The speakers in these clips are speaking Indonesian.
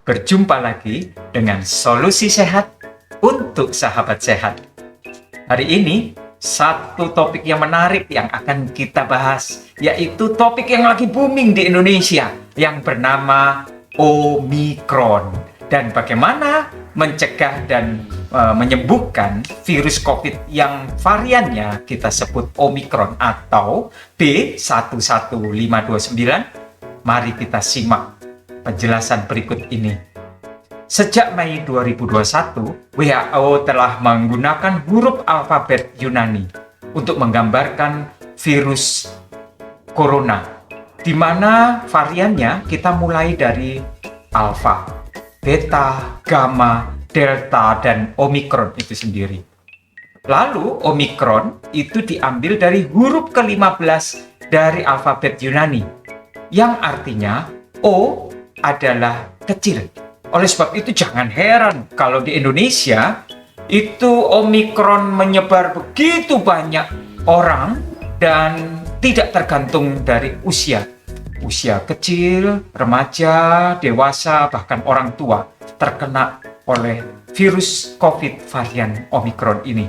Berjumpa lagi dengan solusi sehat untuk sahabat sehat. Hari ini, satu topik yang menarik yang akan kita bahas, yaitu topik yang lagi booming di Indonesia, yang bernama Omikron. Dan bagaimana mencegah dan menyembuhkan virus COVID yang variannya kita sebut Omikron atau B11529. Mari kita simak penjelasan berikut ini. Sejak Mei 2021, WHO telah menggunakan huruf alfabet Yunani untuk menggambarkan virus corona, di mana variannya kita mulai dari alfa, beta, gamma, delta, dan omikron itu sendiri. Lalu omikron itu diambil dari huruf ke-15 dari alfabet Yunani, yang artinya O adalah kecil. Oleh sebab itu jangan heran kalau di Indonesia itu omikron menyebar begitu banyak orang dan tidak tergantung dari usia. Usia kecil, remaja, dewasa, bahkan orang tua terkena oleh virus COVID varian Omikron ini.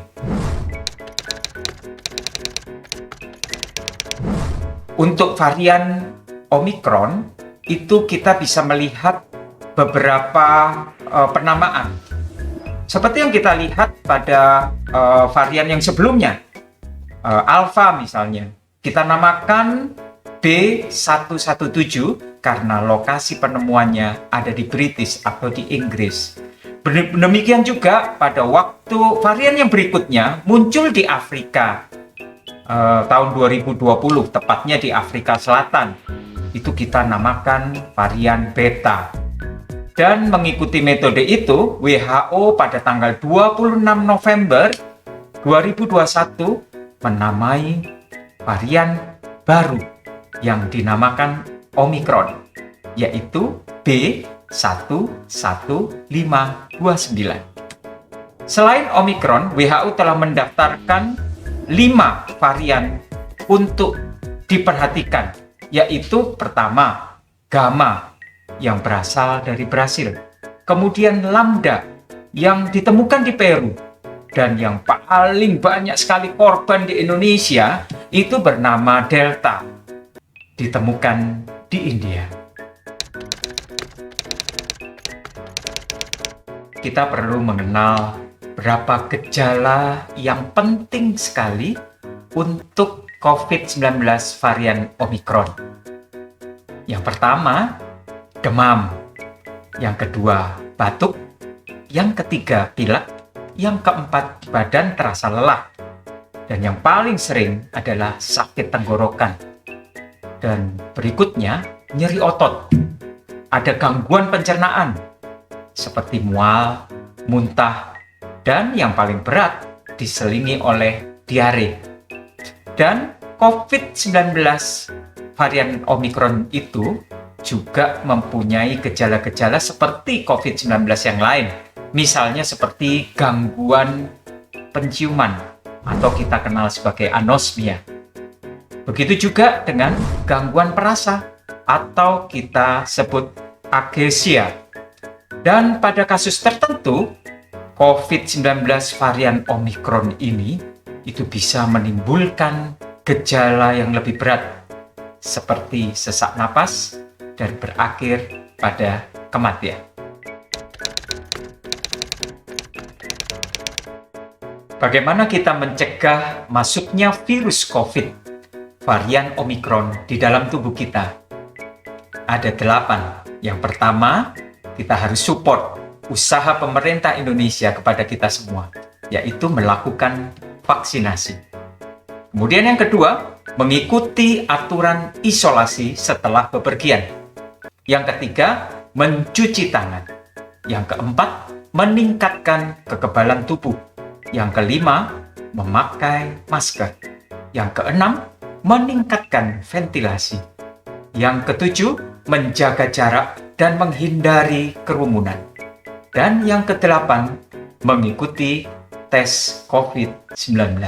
Untuk varian Omikron, itu kita bisa melihat beberapa penamaan. Seperti yang kita lihat pada varian yang sebelumnya, Alpha misalnya, kita namakan B117 karena lokasi penemuannya ada di British atau di Inggris. Demikian juga pada waktu varian yang berikutnya muncul di Afrika tahun 2020, tepatnya di Afrika Selatan. Itu kita namakan varian Beta. Dan mengikuti metode itu, WHO pada tanggal 26 November 2021 menamai varian baru yang dinamakan Omikron, yaitu B11529. Selain Omikron, WHO telah mendaftarkan 5 varian untuk diperhatikan, yaitu pertama, Gamma yang berasal dari Brasil, kemudian Lambda yang ditemukan di Peru, dan yang paling banyak sekali korban di Indonesia itu bernama Delta, ditemukan di India. Kita perlu mengenal berapa gejala yang penting sekali untuk COVID-19 varian Omikron. Yang pertama, demam. Yang kedua, batuk. Yang ketiga, pilek. Yang keempat, badan terasa lelah. Dan yang paling sering adalah sakit tenggorokan. Dan berikutnya, nyeri otot. Ada gangguan pencernaan, seperti mual, muntah, dan yang paling berat diselingi oleh diare. Dan COVID-19 varian Omikron itu juga mempunyai gejala-gejala seperti COVID-19 yang lain. Misalnya seperti gangguan penciuman atau kita kenal sebagai anosmia. Begitu juga dengan gangguan perasa atau kita sebut ageusia. Dan pada kasus tertentu, COVID-19 varian Omikron ini itu bisa menimbulkan gejala yang lebih berat seperti sesak napas dan berakhir pada kematian. Bagaimana kita mencegah masuknya virus COVID varian Omikron di dalam tubuh kita? Ada 8. Yang pertama, kita harus support usaha pemerintah Indonesia kepada kita semua, yaitu melakukan vaksinasi. Kemudian yang kedua, mengikuti aturan isolasi setelah bepergian. Yang ketiga, mencuci tangan. Yang keempat, meningkatkan kekebalan tubuh. Yang kelima, memakai masker. Yang keenam, meningkatkan ventilasi. Yang ketujuh, menjaga jarak dan menghindari kerumunan. Dan yang kedelapan, mengikuti tes COVID-19.